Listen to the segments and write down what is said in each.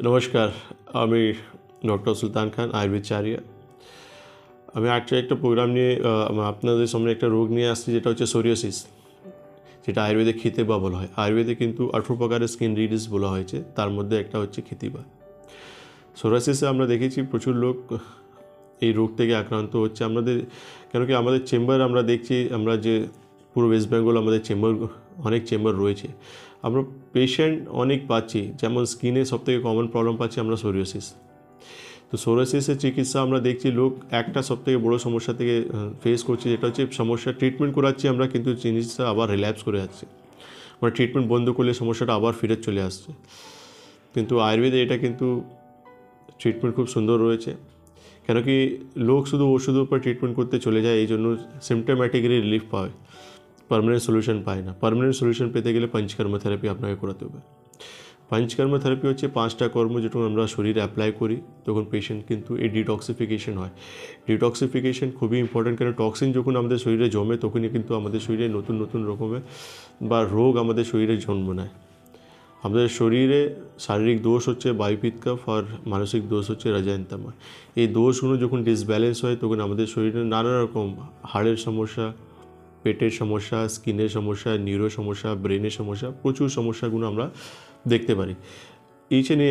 নমস্কার, আমি ডক্টর সুলতান খান, আয়ুর্বেদচার্য। আমি অ্যাকচুয়ালি একটা প্রোগ্রাম নিয়ে আপনাদের সামনে একটা রোগ নিয়ে আসছি, যেটা হচ্ছে সোরিয়াসিস, যেটা আয়ুর্বেদে খিতেবা বলা হয়। আয়ুর্বেদে কিন্তু 18 প্রকারের স্কিন ডিজিজ বলা হয়েছে, তার মধ্যে একটা হচ্ছে খিতিবা। সোরিয়াসিসে আমরা দেখেছি প্রচুর লোক এই রোগ থেকে আক্রান্ত হচ্ছে। কেন কি আমাদের চেম্বার আমরা দেখছি, আমরা যে পুরো ওয়েস্ট বেঙ্গল আমাদের অনেক চেম্বার রয়েছে, আমরা পেশেন্ট অনেক পাচ্ছি। যেমন স্কিনে সবথেকে কমন প্রবলেম পাচ্ছি আমরা সোরিয়াসিস। তো সোরিয়াসিসের চিকিৎসা আমরা দেখছি লোক একটা সবথেকে বড়ো সমস্যা থেকে ফেস করছে, যেটা হচ্ছে সমস্যা ট্রিটমেন্ট করাচ্ছি আমরা, কিন্তু জিনিসটা আবার রিল্যাপস করে যাচ্ছে। মানে ট্রিটমেন্ট বন্ধ করলে সমস্যাটা আবার ফিরে চলে আসছে। কিন্তু আয়ুর্বেদে এটা কিন্তু ট্রিটমেন্ট খুব সুন্দর রয়েছে। কেন কি লোক শুধু ওষুধের উপর ট্রিটমেন্ট করতে চলে যায়, এই জন্য সিমটোম্যাটিক্যালি রিলিফ পায়, পার্মানেন্ট সলিউশন পায় না। পার্মানেন্ট সলিউশন পেতে গেলে পঞ্চকর্ম থেরাপি আপনাকে করাতে হবে। পঞ্চকর্ম থেরাপি হচ্ছে 5টা কর্ম, যেটা আমরা শরীরে অ্যাপ্লাই করি, তখন পেশেন্ট কিন্তু এই ডিটক্সিফিকেশন হয়। ডিটক্সিফিকেশন খুবই ইম্পর্টেন্ট, কারণ টক্সিন যখন আমাদের শরীরে জমে, তখনই কিন্তু আমাদের শরীরে নতুন নতুন রকমের রোগ আমাদের শরীরে জন্ম নেয়। আমাদের শরীরে শারীরিক দোষ হচ্ছে বায়ুপিত্ত কফ, আর মানসিক দোষ হচ্ছে রজন্তমা। এই দোষগুলো যখন ডিসব্যালেন্স হয়, তখন আমাদের শরীরে নানা রকম হাড়ের সমস্যা, পেটের সমস্যা, স্কিনের সমস্যা, নিউরো সমস্যা, ব্রেনের সমস্যা, প্রচুর সমস্যাগুলো আমরা দেখতে পারি। ইচ এন্ড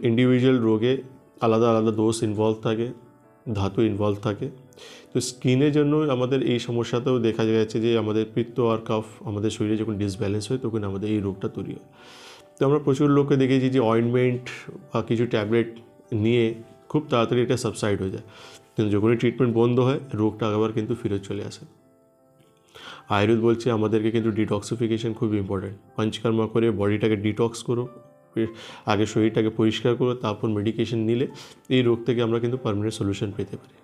ইন্ডিভিজুয়াল রোগে আলাদা আলাদা দোষ ইনভলভ থাকে, ধাতু ইনভলভ থাকে। তো স্কিনের জন্য আমাদের এই সমস্যাতেও দেখা যাচ্ছে যে আমাদের পিত্ত আর কফ আমাদের শরীরে যখন ডিসব্যালেন্স হয়, তখন আমাদের এই রোগটা তৈরি হয়। তো আমরা প্রচুর লোককে দেখেছি যে অয়েন্টমেন্ট বা কিছু ট্যাবলেট নিয়ে খুব তাড়াতাড়ি এটা সাবসাইড হয়ে যায়, কিন্তু যখনই ট্রিটমেন্ট বন্ধ হয়, রোগটা আবার কিন্তু ফিরে চলে আসে। আয়ুর্বেদ বলছে আমাদেরকে কিন্তু ডিটক্সিফিকেশন খুব ইম্পর্টেন্ট। পঞ্চকর্ম করে বডিটাকে ডিটক্স করো, আগে শরীরটাকে পরিষ্কার করো, তারপর মেডিকেশন নিলে এই রোগ থেকে আমরা কিন্তু পার্মানেন্ট সলিউশন পেতে পারি।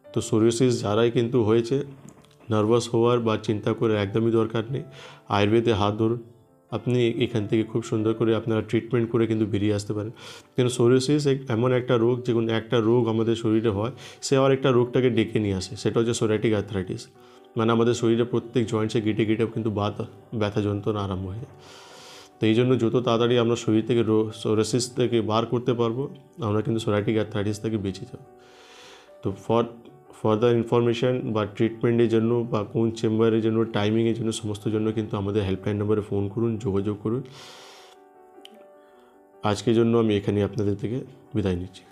তো সোরিয়াসিস যারাই কিন্তু হয়েছে, নার্ভাস হওয়ার বা চিন্তা করে একদমই দরকার নেই। আয়ুর্বেদে হাত ধরুন, আপনি এখান থেকে খুব সুন্দর করে আপনারা ট্রিটমেন্ট করে কিন্তু বেরিয়ে আসতে পারেন। কিন্তু সোরিয়াসিস এমন একটা রোগ, যখন একটা রোগ আমাদের শরীরে হয়, সে আবার একটা রোগটাকে ডেকে নিয়ে আসে, সেটা হচ্ছে সোরিয়াটিক আর্থ্রাইটিস। মানে আমাদের শরীরে প্রত্যেক জয়েন্টসে গিটে গিটে কিন্তু ব্যথা যন্ত্রণা আরম্ভ হয়ে যায়। তো এই জন্য যত তাড়াতাড়ি আমরা শরীর থেকে সোরিয়াসিস থেকে বার করতে পারবো, আমরা কিন্তু সোরিয়াটিক আর্থ্রাইটিস থেকে বেঁচে যাব। তো ফার্দার ইনফরমেশান বা ট্রিটমেন্টের জন্য বা কোন চেম্বারের জন্য, টাইমিংয়ের জন্য, সমস্ত জন্য কিন্তু আমাদের হেল্পলাইন নম্বরে ফোন করুন, যোগাযোগ করুন। আজকের জন্য আমি এখানেই আপনাদের থেকে বিদায় নিচ্ছি।